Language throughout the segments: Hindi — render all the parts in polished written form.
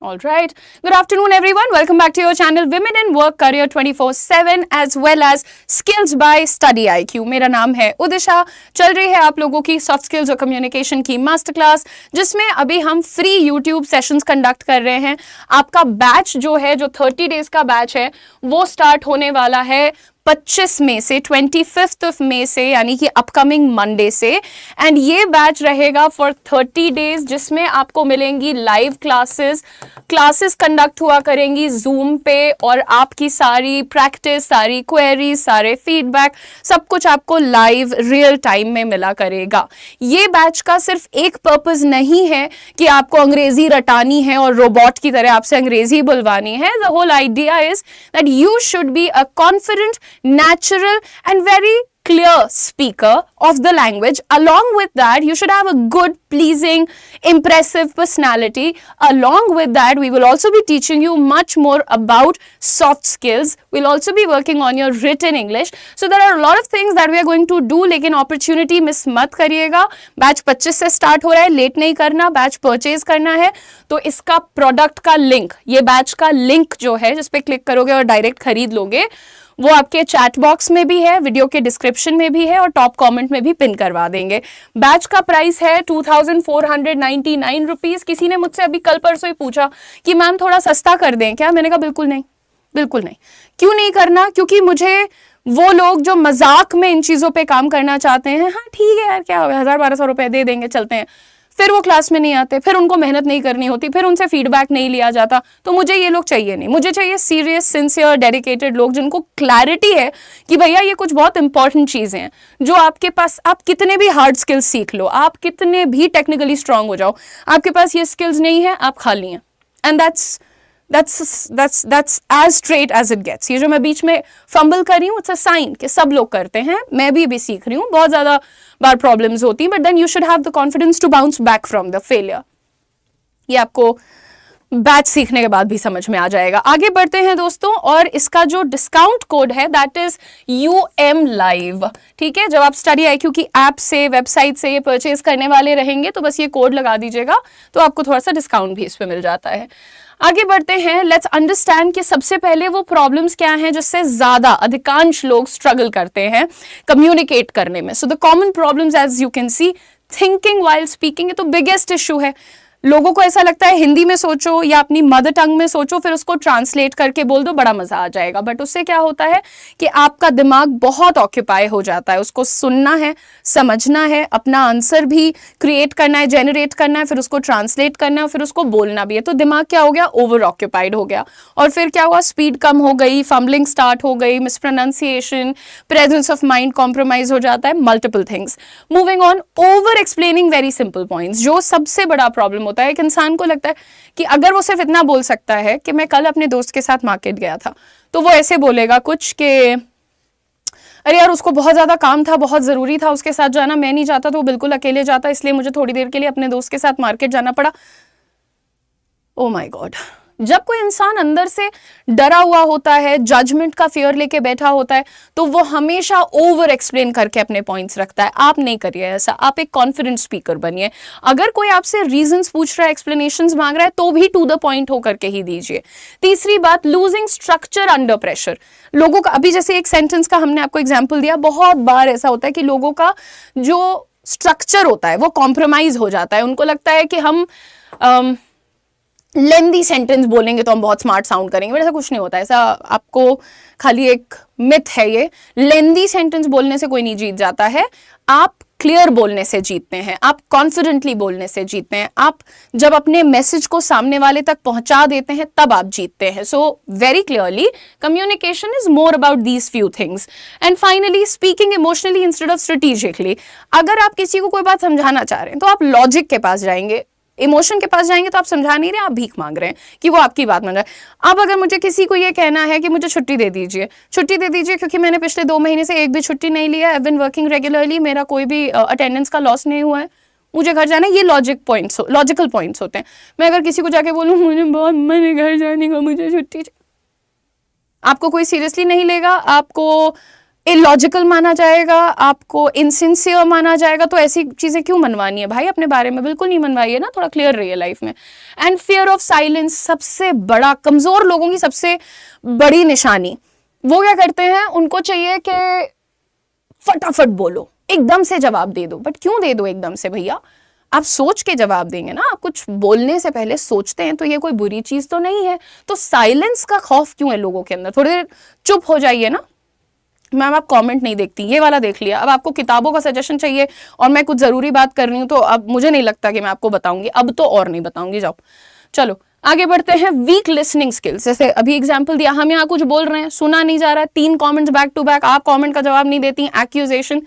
All right. Good afternoon, everyone. Welcome back to your channel Women in Work Career 24/7 as well as Skills by Study IQ. मेरा नाम है उदिशा. चल रही है आप लोगों की सॉफ्ट स्किल्स और कम्युनिकेशन की मास्टर क्लास, जिसमें अभी हम फ्री यूट्यूब सेशंस कंडक्ट कर रहे हैं. आपका बैच जो है, जो 30 डेज का बैच है, वो स्टार्ट होने वाला है 25 मई से, 25 मई से, यानी कि अपकमिंग मंडे से. एंड ये बैच रहेगा फॉर 30 डेज, जिसमें आपको मिलेंगी लाइव क्लासेस कंडक्ट हुआ करेंगी जूम पे, और आपकी सारी प्रैक्टिस, सारी क्वेरीज, सारे फीडबैक, सब कुछ आपको लाइव रियल टाइम में मिला करेगा. ये बैच का सिर्फ एक पर्पस नहीं है कि आपको अंग्रेजी रटानी है और रोबोट की तरह आपसे अंग्रेजी बुलवानी है. The whole idea is that you should be a confident, natural and very clear speaker of the language. Along with that, you should have a good, pleasing, impressive personality. Along with that, we will also be teaching you much more about soft skills. We'll also be working on your written English. So there are a lot of things that we are going to do, लेकिन opportunity miss मत करिएगा. बैच 25 से स्टार्ट हो रहा है, लेट नहीं करना. बैच परचेज करना है तो इसका प्रोडक्ट का लिंक, ये बैच का लिंक जो है, जिस पे क्लिक करोगे और डायरेक्ट खरीद लोगे, वो आपके चैट बॉक्स में भी है, वीडियो के डिस्क्रिप्शन में भी है, और टॉप कमेंट में भी पिन करवा देंगे. बैच का प्राइस है 2499 रुपीज. किसी ने मुझसे अभी कल परसों ही पूछा कि मैम थोड़ा सस्ता कर दें क्या. मैंने कहा बिल्कुल नहीं, बिल्कुल नहीं. क्यों नहीं करना? क्योंकि मुझे वो लोग जो मजाक में इन चीजों पे काम करना चाहते हैं, हाँ ठीक है यार, क्या हो गया, 1000-1200 रुपए दे देंगे, चलते हैं, फिर वो क्लास में नहीं आते, फिर उनको मेहनत नहीं करनी होती, फिर उनसे फीडबैक नहीं लिया जाता. तो मुझे ये लोग चाहिए नहीं. मुझे चाहिए सीरियस, सिंसियर, डेडिकेटेड लोग, जिनको क्लैरिटी है कि भैया ये कुछ बहुत इंपॉर्टेंट चीजें हैं जो आपके पास, आप कितने भी हार्ड स्किल्स सीख लो, आप कितने भी टेक्निकली स्ट्रांग हो जाओ, आपके पास ये स्किल्स नहीं है, आप खाली हैं. And that's as straight as it gets. ये जो मैं बीच में फंबल कर रही हूँ, it's a sign कि सब लोग करते हैं, मैं भी सीख रही हूँ. बहुत ज्यादा बार प्रॉब्लम्स होती हैं, but then you should have the confidence to bounce back from the failure. ये आपको बैच सीखने के बाद भी समझ में आ जाएगा. आगे बढ़ते हैं दोस्तों, और इसका जो डिस्काउंट कोड है दैट इज UM Live. ठीक है, जब आप स्टडी IQ की ऐप से, वेबसाइट से ये परचेज करने वाले रहेंगे तो बस ये कोड लगा दीजिएगा, तो आपको थोड़ा सा डिस्काउंट भी इस पे मिल जाता है. आगे बढ़ते हैं. लेट्स अंडरस्टैंड कि सबसे पहले वो प्रॉब्लम्स क्या हैं जिससे ज्यादा अधिकांश लोग स्ट्रगल करते हैं कम्युनिकेट करने में. So the common problems, as you can see, thinking while speaking, ये तो बिगेस्ट इशू है. लोगों को ऐसा लगता है हिंदी में सोचो या अपनी मदर टंग में सोचो, फिर उसको ट्रांसलेट करके बोल दो, बड़ा मजा आ जाएगा. बट उससे क्या होता है कि आपका दिमाग बहुत ऑक्यूपाई हो जाता है. उसको सुनना है, समझना है, अपना आंसर भी क्रिएट करना है, जेनरेट करना है, फिर उसको ट्रांसलेट करना है, फिर उसको बोलना भी है. तो दिमाग क्या हो गया, ओवर ऑक्यूपाइड हो गया. और फिर क्या हुआ, स्पीड कम हो गई, फम्बलिंग स्टार्ट हो गई, मिसप्रोनाउंसिएशन, प्रेजेंस ऑफ माइंड कॉम्प्रोमाइज हो जाता है, multiple things. Moving on, over explaining very simple points. जो सबसे बड़ा प्रॉब्लम होता है, एक इंसान को लगता है कि अगर वो सिर्फ इतना बोल सकता है कि मैं कल अपने दोस्त के साथ मार्केट गया था, तो वो ऐसे बोलेगा कुछ कि अरे यार उसको बहुत ज्यादा काम था, बहुत जरूरी था उसके साथ जाना, मैं नहीं जाता तो वो बिल्कुल अकेले जाता, इसलिए मुझे थोड़ी देर के लिए अपने दोस्त के साथ मार्केट जाना पड़ा. Oh my God. जब कोई इंसान अंदर से डरा हुआ होता है, जजमेंट का फियर लेके बैठा होता है, तो वो हमेशा ओवर एक्सप्लेन करके अपने पॉइंट्स रखता है. आप नहीं करिए ऐसा. आप एक कॉन्फिडेंट स्पीकर बनिए. अगर कोई आपसे रीजंस पूछ रहा है, एक्सप्लेनेशंस मांग रहा है, तो भी टू द पॉइंट होकर के ही दीजिए. तीसरी बात, लूजिंग स्ट्रक्चर अंडर प्रेशर. लोगों का, अभी जैसे एक सेंटेंस का हमने आपको एग्जाम्पल दिया, बहुत बार ऐसा होता है कि लोगों का जो स्ट्रक्चर होता है वो कॉम्प्रोमाइज हो जाता है. उनको लगता है कि हम लेंदी सेंटेंस बोलेंगे तो हम बहुत स्मार्ट साउंड करेंगे, बट ऐसा कुछ नहीं होता. ऐसा आपको खाली एक मिथ है ये. लेंदी सेंटेंस बोलने से कोई नहीं जीत जाता है. आप क्लियर बोलने से जीतते हैं, आप कॉन्फिडेंटली बोलने से जीतते हैं. आप जब अपने मैसेज को सामने वाले तक पहुंचा देते हैं तब आप जीतते हैं. So very clearly, communication is more about these few things. And finally, speaking emotionally instead of strategically. अगर आप किसी को कोई बात समझाना चाह रहे हैं तो आप लॉजिक के पास जाएंगे, इमोशन के पास जाएंगे तो आप समझा नहीं रहे, आप भीख मांग रहे हैं कि वो आपकी बात मान जाए. अब अगर मुझे किसी को ये कहना है कि मुझे छुट्टी दे दीजिए, क्योंकि मैंने पिछले 2 महीने से एक भी छुट्टी नहीं लिया, I have been working regularly, मेरा कोई भी अटेंडेंस का लॉस नहीं हुआ है, मुझे घर जाना है, ये लॉजिकल पॉइंट्स होते हैं. मैं अगर किसी को जाके बोलूँ मुझे बहुत मन है घर जाने का, मुझे छुट्टी, आपको कोई सीरियसली नहीं लेगा, आपको इलॉजिकल माना जाएगा, आपको इनसिंसियर माना जाएगा। तो ऐसी चीजें क्यों मनवानी है भाई, अपने बारे में बिल्कुल नहीं मनवाइए ना, थोड़ा क्लियर रहिए लाइफ में। एंड फियर ऑफ साइलेंस सबसे बड़ा, कमजोर लोगों की सबसे बड़ी निशानी, वो क्या करते हैं, उनको चाहिए कि फटाफट बोलो, एकदम से जवाब दे दो। बट क्यों दे दो एकदम से भैया, आप सोच के जवाब देंगे ना, आप कुछ बोलने से पहले सोचते हैं तो ये कोई बुरी चीज तो नहीं है। तो साइलेंस का खौफ क्यों है लोगों के अंदर, थोड़ी देर चुप हो जाइए ना। मैम आप कमेंट नहीं देखती, ये वाला देख लिया। अब आपको किताबों का सजेशन चाहिए और मैं कुछ जरूरी बात कर रही हूं तो अब मुझे नहीं लगता कि मैं आपको बताऊंगी, अब तो और नहीं बताऊंगी। जाओ चलो आगे बढ़ते हैं। वीक लिसनिंग स्किल्स, जैसे अभी एग्जांपल दिया, हम यहाँ कुछ बोल रहे हैं, सुना नहीं जा रहा है, 3 कमेंट्स बैक टू बैक, आप कमेंट का जवाब नहीं देती, एक्यूजेशन।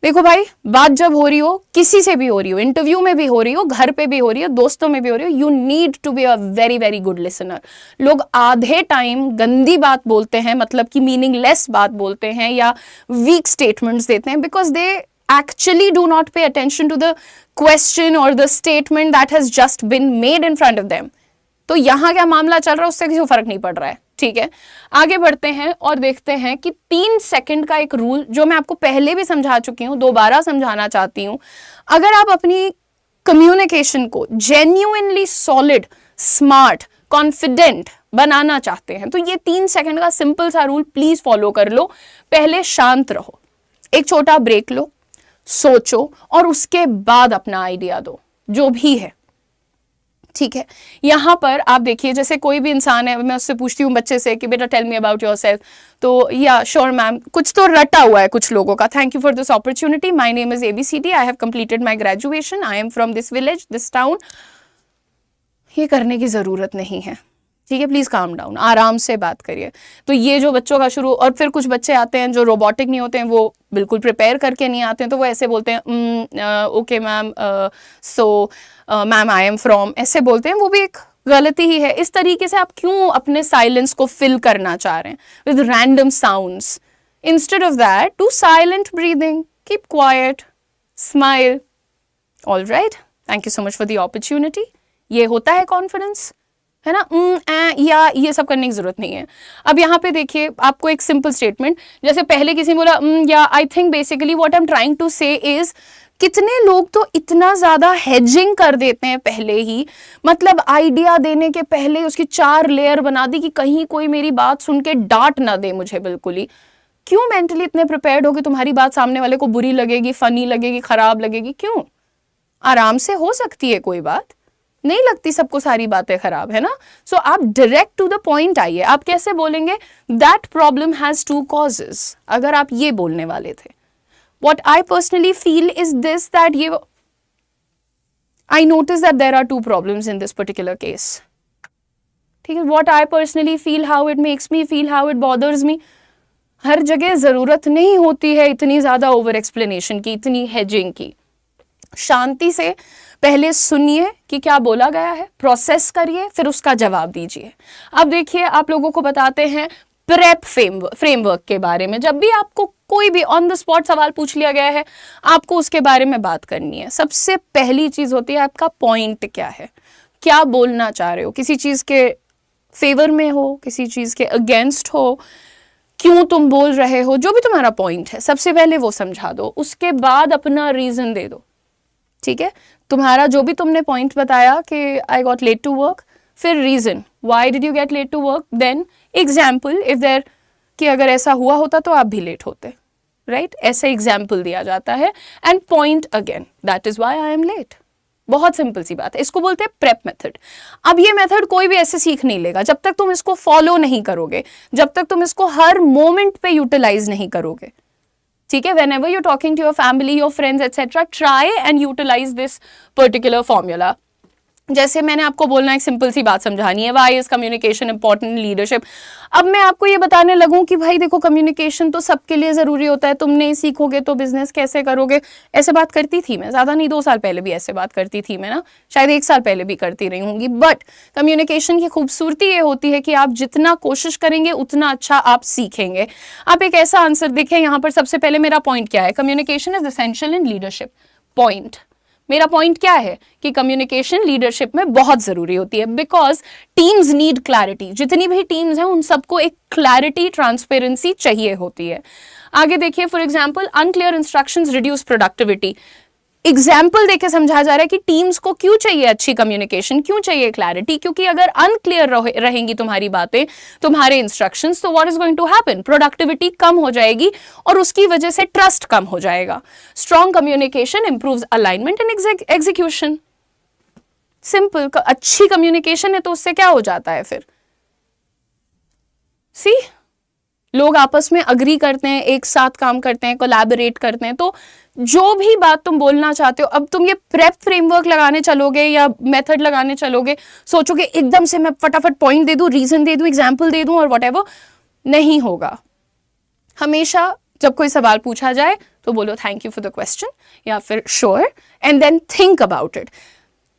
देखो भाई, बात जब हो रही हो, किसी से भी हो रही हो, इंटरव्यू में भी हो रही हो, घर पे भी हो रही हो, दोस्तों में भी हो रही हो, you need to be a very very good listener. लोग आधे टाइम गंदी बात बोलते हैं, मतलब कि मीनिंगलेस बात बोलते हैं या वीक स्टेटमेंट्स देते हैं, because they actually do not pay attention to the question or the statement that has just been made in front of them. तो यहां क्या मामला चल रहा है उससे किसी को फर्क नहीं पड़ रहा है। ठीक है, आगे बढ़ते हैं और देखते हैं कि 3 सेकंड का एक रूल, जो मैं आपको पहले भी समझा चुकी हूं, दोबारा समझाना चाहती हूं। अगर आप अपनी कम्युनिकेशन को जेन्युइनली सॉलिड, स्मार्ट, कॉन्फिडेंट बनाना चाहते हैं तो ये 3 सेकंड का सिंपल सा रूल प्लीज फॉलो कर लो। पहले शांत रहो, एक छोटा ब्रेक लो, सोचो और उसके बाद अपना आइडिया दो, जो भी है। ठीक है, यहां पर आप देखिए, जैसे कोई भी इंसान है, मैं उससे पूछती हूँ बच्चे से कि बेटा टेल मी अबाउट योरसेल्फ, तो या श्योर मैम, कुछ तो रटा हुआ है कुछ लोगों का। Thank you for this opportunity, my name is ABCD, I have completed my graduation, I am from this village, this town. ये करने की जरूरत नहीं है, ठीक है, प्लीज काम डाउन, आराम से बात करिए। तो ये जो बच्चों का शुरू, और फिर कुछ बच्चे आते हैं जो रोबोटिक नहीं होते हैं, वो बिल्कुल प्रिपेयर करके नहीं आते हैं, तो वो ऐसे बोलते हैं okay ma'am, so ma'am I am from, ऐसे बोलते हैं, वो भी एक गलती ही है। इस तरीके से आप क्यों अपने साइलेंस को फिल करना चाह रहे हैं with random sounds, instead of that do silent breathing, keep quiet, smile. All right, thank you so much for the opportunity. ये होता है कॉन्फिडेंस, है ना। या ये सब करने की जरूरत नहीं है। अब यहाँ पे देखिए, आपको एक सिंपल स्टेटमेंट, जैसे पहले किसी ने बोला या I think, basically what I am trying to say is, कितने लोग तो इतना ज्यादा हेजिंग कर देते हैं पहले ही, मतलब आइडिया देने के पहले उसकी 4 लेयर बना दी कि कहीं कोई मेरी बात सुन के डांट ना दे मुझे बिल्कुल ही। क्यों मेंटली इतने प्रिपेयर्ड हो कि तुम्हारी बात सामने वाले को बुरी लगेगी, फनी लगेगी, खराब लगेगी? क्यों? आराम से हो सकती है कोई बात, नहीं लगती सबको सारी बातें खराब, है ना। सो आप डायरेक्ट टू द पॉइंट आइए। आप कैसे बोलेंगे? दैट प्रॉब्लम हैज 2 कॉजेस, अगर आप ये बोलने वाले थे। What I personally feel is this, that I notice that there are 2 problems in this particular case. ठीक है, what I personally feel, how it makes me feel, how it bothers me. हर जगह जरूरत नहीं होती है इतनी ज्यादा ओवर एक्सप्लेनेशन की, इतनी हेजिंग की। शांति से पहले सुनिए कि क्या बोला गया है, प्रोसेस करिए, फिर उसका जवाब दीजिए। अब देखिए, आप लोगों को बताते हैं प्रेप फ्रेमवर्क के बारे में। जब भी आपको कोई भी ऑन द स्पॉट सवाल पूछ लिया गया है, आपको उसके बारे में बात करनी है। सबसे पहली चीज होती है आपका पॉइंट क्या है, क्या बोलना चाह रहे हो, किसी चीज के फेवर में हो, किसी चीज के अगेंस्ट हो, क्यों तुम बोल रहे हो, जो भी तुम्हारा पॉइंट है सबसे पहले वो समझा दो, उसके बाद अपना रीजन दे दो। ठीक है, तुम्हारा जो भी तुमने पॉइंट बताया कि I got late to work, फिर reason, why did you get late to work, then example, if there, कि अगर ऐसा हुआ होता तो आप भी लेट होते, राइट, ऐसा एग्जाम्पल दिया जाता है। And point again, that is why I am late. बहुत सिंपल सी बात है, इसको बोलते हैं प्रेप मेथड। अब ये मेथड कोई भी ऐसे सीख नहीं लेगा जब तक तुम इसको फॉलो नहीं करोगे, जब तक तुम इसको हर मोमेंट पे यूटिलाइज नहीं करोगे। ठीक है, whenever you're talking to your family, your friends, etc., try and utilize this particular formula. जैसे मैंने आपको बोलना एक सिंपल सी बात समझानी है, why is communication important leadership. अब मैं आपको ये बताने लगूं कि भाई देखो, कम्युनिकेशन तो सबके लिए जरूरी होता है, तुम नहीं सीखोगे तो बिजनेस कैसे करोगे। ऐसे बात करती थी मैं, ज्यादा नहीं, 2 साल पहले भी ऐसे बात करती थी मैं ना, शायद 1 साल पहले भी करती रही होंगी। बट कम्युनिकेशन की खूबसूरती ये होती है कि आप जितना कोशिश करेंगे उतना अच्छा आप सीखेंगे। आप एक ऐसा आंसर देखें यहाँ पर, सबसे पहले मेरा पॉइंट क्या है, communication is essential in leadership, point. मेरा पॉइंट क्या है कि कम्युनिकेशन लीडरशिप में बहुत जरूरी होती है, बिकॉज टीम्स नीड क्लैरिटी। जितनी भी टीम्स हैं उन सबको एक क्लैरिटी, ट्रांसपेरेंसी चाहिए होती है। आगे देखिए, for example unclear instructions reduce productivity. Example देके समझा जा रहा है कि टीम्स को क्यों चाहिए अच्छी कम्युनिकेशन, क्यों चाहिए क्लैरिटी, क्योंकि अगर अनक्लियर रहेंगी तुम्हारी बातें, तुम्हारे इंस्ट्रक्शंस, तो what is going to happen, productivity कम हो जाएगी और उसकी वजह से ट्रस्ट कम हो जाएगा। Strong communication improves alignment and execution. Simple, अच्छी कम्युनिकेशन है तो उससे क्या हो जाता है फिर, सी लोग आपस में अग्री करते हैं, एक साथ काम करते हैं, कोलैबोरेट करते हैं। तो जो भी बात तुम बोलना चाहते हो, अब तुम ये प्रेप फ्रेमवर्क लगाने चलोगे या मेथड लगाने चलोगे, सोचोगे एकदम से मैं फटाफट पॉइंट दे दूं, रीजन दे दूं, एग्जाम्पल दे दूं और व्हाटएवर, नहीं होगा। हमेशा जब कोई सवाल पूछा जाए तो बोलो thank you for the question या फिर sure, and then think about it.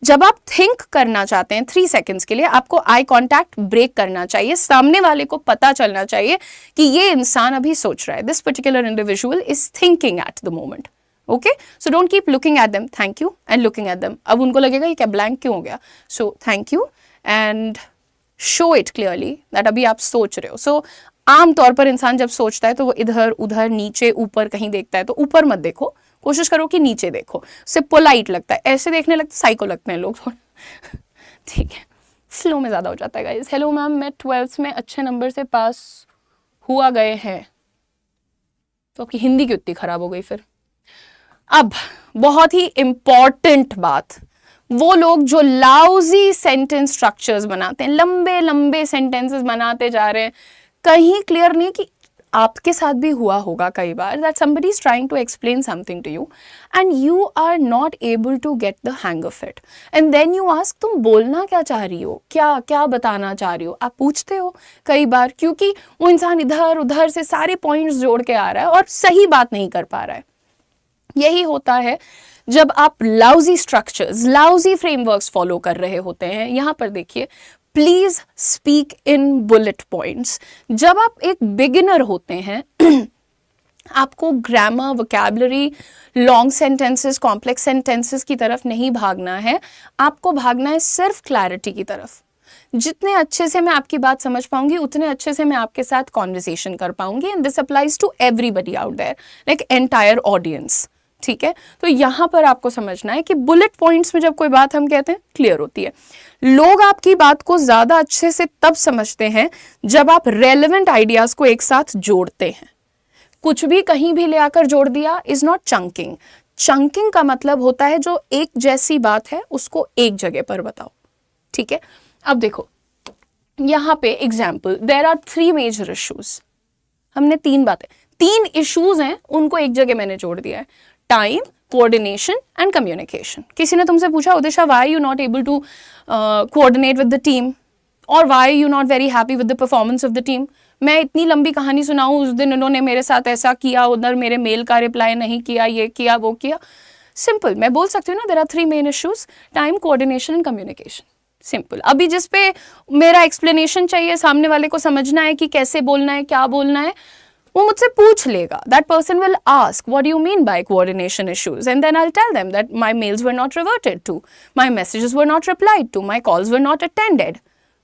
जब आप थिंक करना चाहते हैं 3 सेकेंड्स के लिए, आपको आई कांटेक्ट ब्रेक करना चाहिए। सामने वाले को पता चलना चाहिए कि ये इंसान अभी सोच रहा है, this particular individual is thinking at the moment. Okay, so don't keep looking at them, thank you and looking at them. अब उनको लगेगा ये क्या ब्लैंक क्यों हो गया, so thank you and show it clearly that अभी आप सोच रहे हो। सो आमतौर पर इंसान जब सोचता है तो वो इधर उधर नीचे ऊपर कहीं देखता है, तो ऊपर मत देखो, कोशिश करो कि नीचे देखो, उससे पोलाइट लगता है। ऐसे देखने लगते साइको लगते हैं लोग थोड़ा ठीक है, फ्लो में ज्यादा हो जाता है गाइस। हेलो मैम, मैं 12th में अच्छे नंबर से पास हुआ गए हैं। तो आपकी हिंदी क्यों इतनी खराब हो गई फिर? अब बहुत ही इंपॉर्टेंट बात, वो लोग जो लाउजी सेंटेंस स्ट्रक्चर्स बनाते हैं, लंबे लंबे सेंटेंसेस बनाते जा रहे हैं, कहीं क्लियर नहीं कि आपके साथ भी हुआ होगा कई बार that somebody is trying to explain something to you and you are not able to get the hang of it and then you ask तुम बोलना क्या चाह रही हो, क्या क्या बताना चाह रही हो, आप पूछते हो कई बार, क्योंकि वो इंसान इधर उधर से सारे पॉइंट्स जोड़ के आ रहा है और सही बात नहीं कर पा रहा है। यही होता है जब आप lousy structures, lousy frameworks follow कर रहे होते हैं। यहां पर देखिए, please speak in bullet points. जब आप एक बिगिनर होते हैं आपको grammar, vocabulary, long sentences, complex sentences की तरफ नहीं भागना है, आपको भागना है सिर्फ क्लैरिटी की तरफ। जितने अच्छे से मैं आपकी बात समझ पाऊंगी उतने अच्छे से मैं आपके साथ कॉन्वर्सेशन कर पाऊंगी, and this applies to everybody out there, like entire audience. ठीक है, तो यहां पर आपको समझना है कि बुलेट पॉइंट्स में जब कोई बात हम कहते हैं क्लियर होती है। लोग आपकी बात को ज्यादा अच्छे से तब समझते हैं जब आप रेलेवेंट आइडियाज को एक साथ जोड़ते हैं। कुछ भी कहीं भी ले आकर जोड़ दिया इज नॉट चंकिंग। चंकिंग का मतलब होता है जो एक जैसी बात है उसको एक जगह पर बताओ। ठीक है, अब देखो यहां पे example, there are 3 major issues. हमने 3 बातें, 3 इश्यूज हैं, उनको एक जगह मैंने जोड़ दिया है, टाइम, कोऑर्डिनेशन एंड कम्युनिकेशन। किसी ने तुमसे पूछा Udisha why you not able to coordinate with the team और why you not very happy with the performance of the team. मैं इतनी लंबी कहानी सुनाऊं, उस दिन उन्होंने मेरे साथ ऐसा किया, उधर मेरे मेल का रिप्लाई नहीं किया, ये किया वो किया। सिंपल, मैं बोल सकती हूँ ना, there are 3 main issues, time, coordination and communication. Simple. अभी जिस पे मेरा एक्सप्लेनेशन चाहिए, सामने वाले को समझना है कि कैसे बोलना है, क्या बोलना है, वो मुझसे पूछ लेगा। That person will ask what you mean by coordination issues, and then I will tell them that my mails were not reverted to, my messages were not replied to, my calls were not attended.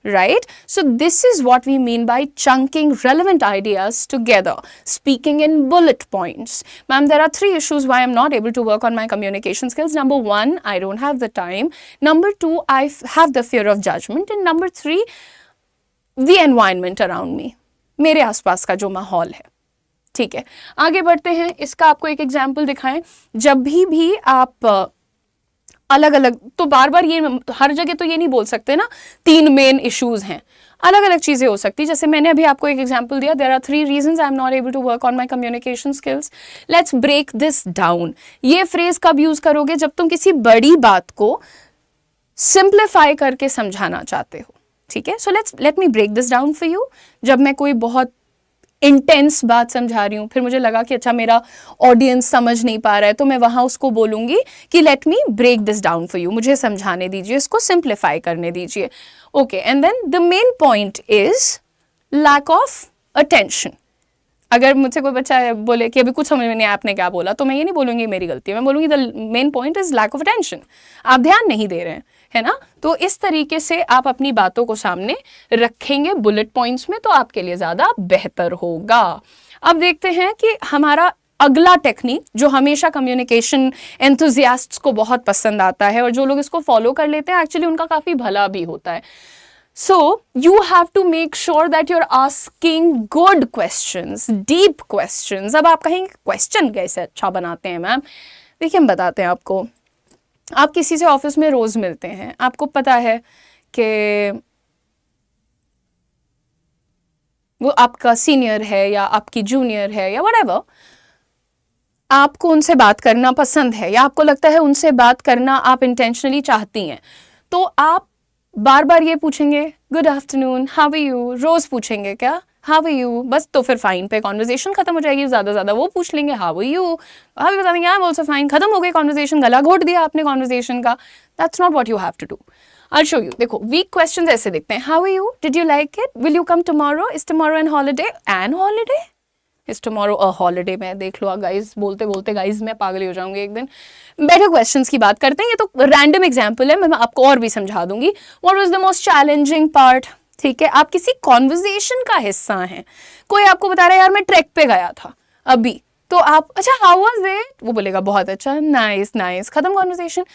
Right? So this is what we mean by chunking relevant ideas together, speaking in bullet points. Ma'am, there are 3 issues why I'm not able to work on my communication skills. Number 1, I don't have the time. Number 2, I have the fear of judgment. And number 3, the environment around me. मेरे आसपास का जो माहौल है। ठीक है, आगे बढ़ते हैं। इसका आपको एक एग्जाम्पल दिखाएं। जब भी आप अलग अलग, तो बार बार ये हर जगह तो ये नहीं बोल सकते ना 3 मेन इश्यूज हैं, अलग अलग चीजें हो सकती। जैसे मैंने अभी आपको एक एग्जांपल दिया, there are 3 reasons I am not able to work on my communication skills. Let's break this down. ये फ्रेज कब यूज करोगे? जब तुम किसी बड़ी बात को सिंप्लीफाई करके समझाना चाहते हो। ठीक है, so let me break this down for you. जब मैं कोई बहुत इंटेंस बात समझा रही हूँ, फिर मुझे लगा कि अच्छा मेरा ऑडियंस समझ नहीं पा रहा है, तो मैं वहां उसको बोलूंगी कि let me break this down for you, मुझे समझाने दीजिए, इसको सिंप्लीफाई करने दीजिए। Okay, and then the main point is lack of attention. अगर मुझसे कोई बच्चा बोले कि अभी कुछ समझ में नहीं आया आपने क्या बोला, तो मैं ये नहीं बोलूँगी मेरी गलती है, मैं बोलूँगी the main point is lack of attention, आप ध्यान नहीं दे रहे हैं, है ना। तो इस तरीके से आप अपनी बातों को सामने रखेंगे बुलेट पॉइंट्स में, तो आपके लिए ज़्यादा बेहतर होगा। अब देखते हैं कि हमारा अगला टेक्निक जो हमेशा कम्युनिकेशन एंथुजियास्ट्स को बहुत पसंद आता है और जो लोग इसको फॉलो कर लेते हैं एक्चुअली उनका काफ़ी भला भी होता है। So you have to make sure that you're asking good questions, deep questions. अब आप कहेंगे क्वेश्चन कैसे अच्छा बनाते हैं मैम? देखिए हम बताते हैं आपको। आप किसी से ऑफिस में रोज मिलते हैं, आपको पता है कि वो आपका सीनियर है या आपकी जूनियर है या व्हाटएवर, आपको उनसे बात करना पसंद है या आपको लगता है उनसे बात करना आप इंटेंशनली चाहती हैं, तो आप बार बार ये पूछेंगे good afternoon, how are you, रोज पूछेंगे क्या हाउ आर यू, बस तो फिर फाइन पे कॉन्वर्जेशन खत्म हो जाएगी। ज़्यादा वो पूछ लेंगे हाउ आर यू, आप भी बता देंगे आई एम ऑल्सो फाइन, खत्म हो गई कॉन्वर्जेशन, गला घोट दिया आपने कॉन्वर्जेशन का। That's not what you have to do. I show you. देखो वीक क्वेश्चंस ऐसे दिखते हैं, how are you, did you like it, will you come tomorrow, is tomorrow an holiday, an holiday, is tomorrow a holiday. मैं देख लो गाइज, बोलते बोलते गाइज मैं पागल हो जाऊंगी एक दिन। बेटर क्वेश्चंस की बात करते हैं, ये तो रैंडम एग्जांपल है, मैं आपको और भी समझा दूंगी। What was the most challenging part, ठीक है, आप किसी कॉन्वर्जेशन का हिस्सा हैं, कोई आपको बता रहा है यार मैं ट्रैक पे गया था अभी, तो आप अच्छा हाउ वाज इट, वो बोलेगा बहुत अच्छा, नाइस नाइस, खत्म कॉन्वर्जेशन।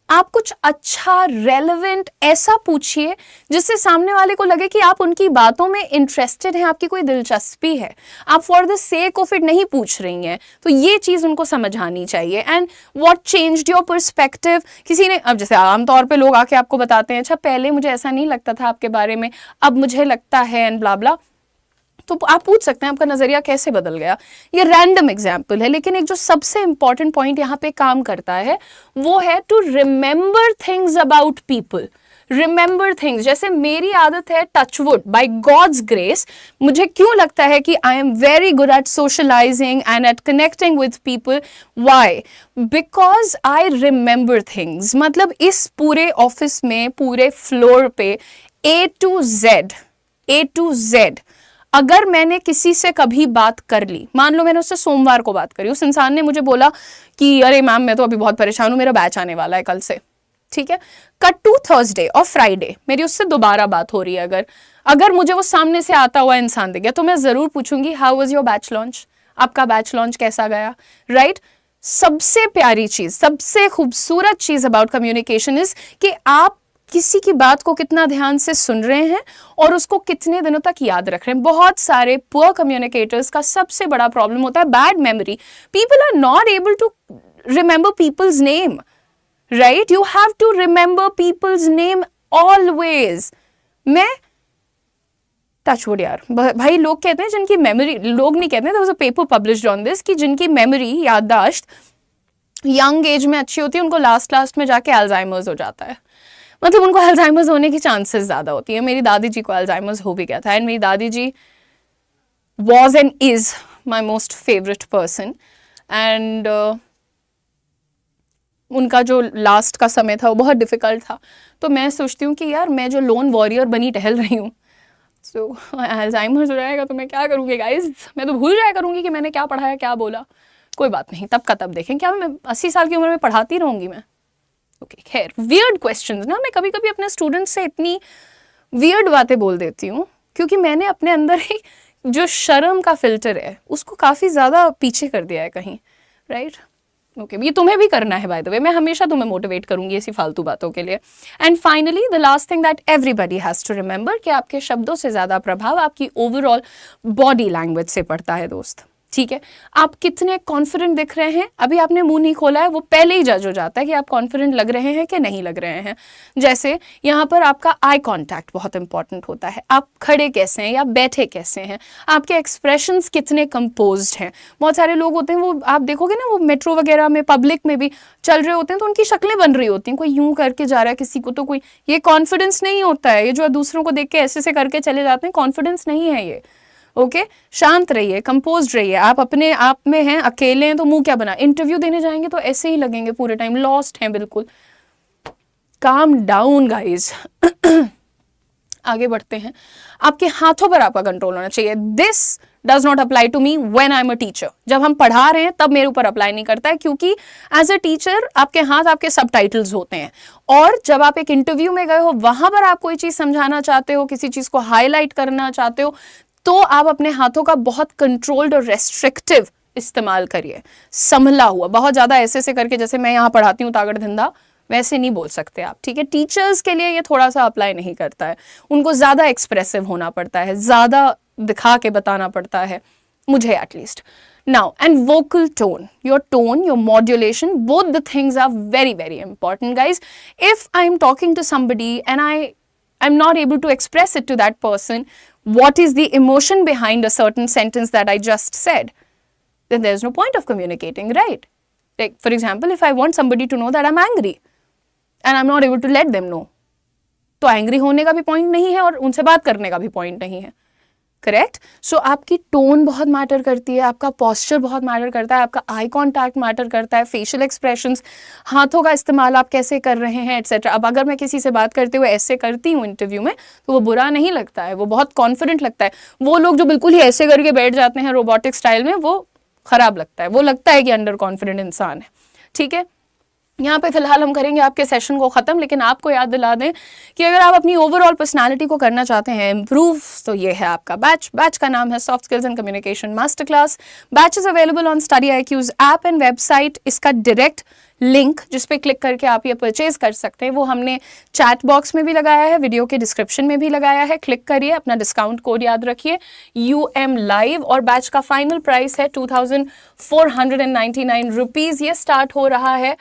आप कुछ अच्छा रेलेवेंट ऐसा पूछिए जिससे सामने वाले को लगे कि आप उनकी बातों में इंटरेस्टेड हैं, आपकी कोई दिलचस्पी है, आप for the sake of it नहीं पूछ रही हैं। तो ये चीज़ उनको समझ आनी चाहिए। And what changed your perspective, किसी ने, अब जैसे आमतौर पे लोग आके आपको बताते हैं अच्छा पहले मुझे ऐसा नहीं लगता था आपके बारे में, अब मुझे लगता है एंड ब्ला ब्ला, तो आप पूछ सकते हैं आपका नजरिया कैसे बदल गया। ये रैंडम एग्जाम्पल है, लेकिन एक जो सबसे इंपॉर्टेंट पॉइंट यहाँ पे काम करता है वो है to remember things about people. Remember things, जैसे मेरी आदत है टचवुड बाय गॉड्स ग्रेस, मुझे क्यों लगता है कि I am very good at socialising and at connecting with people, why, because I remember things. मतलब इस पूरे ऑफिस में, पूरे फ्लोर पे A to Z अगर मैंने किसी से कभी बात कर ली, मान लो मैंने उससे सोमवार को बात करी, उस इंसान ने मुझे बोला कि अरे मैम मैं तो अभी बहुत परेशान हूँ, मेरा बैच आने वाला है कल से, ठीक है, कट टू थर्सडे और फ्राइडे मेरी उससे दोबारा बात हो रही है, अगर मुझे वो सामने से आता हुआ इंसान दिख गया तो मैं जरूर पूछूंगी how was your batch launch, आपका बैच लॉन्च कैसा गया, राइट। सबसे प्यारी चीज, सबसे खूबसूरत चीज अबाउट कम्युनिकेशन इज कि आप किसी की बात को कितना ध्यान से सुन रहे हैं और उसको कितने दिनों तक याद रख रहे हैं। बहुत सारे पुअर कम्युनिकेटर्स का सबसे बड़ा प्रॉब्लम होता है bad memory. People are not able to remember people's name, right, you have to remember people's name always. मैं टचवुड यार भाई, लोग कहते हैं जिनकी मेमोरी, लोग नहीं कहते, there was a paper published on this, कि जिनकी मेमोरी, याददाश्त यंग एज में अच्छी होती है उनको लास्ट में जाके अल्जाइमर्स हो जाता है, मतलब उनको अल्जाइमर्स होने की चांसेस ज़्यादा होती है। मेरी दादी जी को अल्जाइमर्स हो भी गया था, एंड मेरी दादी जी was and is my most favourite person, and उनका जो लास्ट का समय था वो बहुत डिफ़िकल्ट था। तो मैं सोचती हूँ कि यार मैं जो लोन वॉरियर बनी टहल रही हूँ, सो अल्जाइमर्स हो जाएगा तो मैं क्या करूँगी गाइज, मैं तो भूल जाया करूँगी कि मैंने क्या पढ़ाया क्या बोला। कोई बात नहीं, तब का तब देखें, क्या मैं 80 साल की उम्र में पढ़ाती रहूँगी मैं। ओके खैर, वियर्ड क्वेश्चंस ना, मैं कभी कभी अपने स्टूडेंट्स से इतनी वियर्ड बातें बोल देती हूँ क्योंकि मैंने अपने अंदर ही जो शर्म का फिल्टर है उसको काफ़ी ज़्यादा पीछे कर दिया है कहीं, राइट। ओके, ये तुम्हें भी करना है बाय द वे, मैं हमेशा तुम्हें मोटिवेट करूंगी ऐसी फालतू बातों के लिए। And finally the last thing that everybody has to remember कि आपके शब्दों से ज़्यादा प्रभाव आपकी ओवरऑल बॉडी लैंग्वेज से पड़ता है दोस्त, ठीक है। आप कितने कॉन्फिडेंट दिख रहे हैं, अभी आपने मुंह नहीं खोला है, वो पहले ही जज हो जाता है कि आप कॉन्फिडेंट लग रहे हैं कि नहीं लग रहे हैं। जैसे यहाँ पर आपका आई कांटेक्ट बहुत इंपॉर्टेंट होता है, आप खड़े कैसे हैं या बैठे कैसे हैं, आपके एक्सप्रेशंस कितने कंपोज्ड हैं। बहुत सारे लोग होते हैं, वो आप देखोगे ना, वो मेट्रो वगैरह में, पब्लिक में भी चल रहे होते हैं तो उनकी शक्लें बन रही होती हैं, कोई यूं करके जा रहा है किसी को, तो कोई, ये कॉन्फिडेंस नहीं होता है। ये जो दूसरों को देख के ऐसे से करके चले जाते हैं, कॉन्फिडेंस नहीं है ये। ओके, शांत रहिए, कंपोज्ड रहिए, आप अपने आप में हैं, अकेले हैं तो मुंह क्या बना, इंटरव्यू देने जाएंगे तो ऐसे ही लगेंगे पूरे टाइम, लॉस्ट हैं बिल्कुल। Calm down guys. आगे बढ़ते हैं, आपके हाथों पर आपका कंट्रोल होना चाहिए. This does not apply to me when I am a teacher. जब हम पढ़ा रहे हैं तब मेरे ऊपर अप्लाई नहीं करता है, क्योंकि एज अ टीचर आपके हाथ आपके सबटाइटल्स होते हैं. और जब आप एक इंटरव्यू में गए हो, वहां पर आप कोई चीज समझाना चाहते हो, किसी चीज को हाईलाइट करना चाहते हो, तो आप अपने हाथों का बहुत कंट्रोल्ड और रेस्ट्रिक्टिव इस्तेमाल करिए, संभला हुआ. बहुत ज्यादा ऐसे करके, जैसे मैं यहाँ पढ़ाती हूँ तागड़ धंधा, वैसे नहीं बोल सकते आप. ठीक है, टीचर्स के लिए ये थोड़ा सा अप्लाई नहीं करता है. उनको ज्यादा एक्सप्रेसिव होना पड़ता है, ज्यादा दिखा के बताना पड़ता है, मुझे at least. Now, and vocal tone, your modulation, both the things are very very important, guys. If I'm talking to somebody and I'm not able to express it to that person, what is the emotion behind a certain sentence that I just said, then there's no point of communicating, right? Like, for example, if I want somebody to know that I'm angry and I'm not able to let them know, तो एंग्री होने का भी पॉइंट नहीं है और उनसे बात करने का भी पॉइंट नहीं है. करेक्ट. सो आपकी टोन बहुत मैटर करती है, आपका पॉस्चर बहुत मैटर करता है, आपका आई कॉन्टैक्ट मैटर करता है, फेशियल एक्सप्रेशंस, हाथों का इस्तेमाल आप कैसे कर रहे हैं, एटसेट्रा. अब अगर मैं किसी से बात करते हुए ऐसे करती हूँ इंटरव्यू में, तो वो बुरा नहीं लगता है, वो बहुत कॉन्फिडेंट लगता है. वो लोग जो बिल्कुल ही ऐसे करके बैठ जाते हैं रोबोटिक स्टाइल में, वो खराब लगता है, वो लगता है कि अंडर कॉन्फिडेंट इंसान है. ठीक है, यहाँ पे फिलहाल हम करेंगे आपके सेशन को खत्म, लेकिन आपको याद दिला दें कि अगर आप अपनी ओवरऑल पर्सनालिटी को करना चाहते हैं इम्प्रूव, तो ये है आपका बैच का नाम है soft skills and communication master class. Batch is available on study IQ's app and website. इसका डायरेक्ट लिंक जिस पे क्लिक करके आप ये परचेज कर सकते हैं, वो हमने चैट बॉक्स में भी लगाया है, वीडियो के डिस्क्रिप्शन में भी लगाया है. क्लिक करिए, अपना डिस्काउंट कोड याद रखिए UM Live, और बैच का फाइनल प्राइस है 2499 रुपीज़. ये स्टार्ट हो रहा है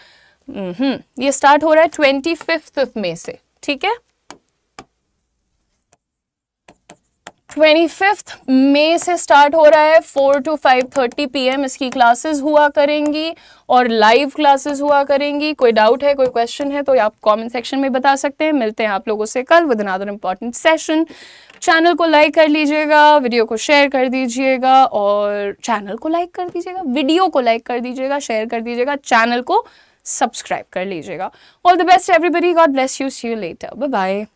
ये स्टार्ट हो रहा है 25 मई से. ठीक है, 25 मई से स्टार्ट हो रहा है. 4 to 5:30 PM इसकी क्लासेस हुआ करेंगी और लाइव क्लासेस हुआ करेंगी. कोई डाउट है, कोई क्वेश्चन है, तो आप कमेंट सेक्शन में बता सकते हैं. मिलते हैं आप लोगों से कल with another important session. Channel को लाइक कर लीजिएगा, वीडियो को शेयर कर दीजिएगा, और चैनल को लाइक कर दीजिएगा, वीडियो को लाइक कर दीजिएगा, शेयर कर दीजिएगा, चैनल को सब्सक्राइब कर लीजिएगा. All the best everybody, God bless you, see you later, bye bye.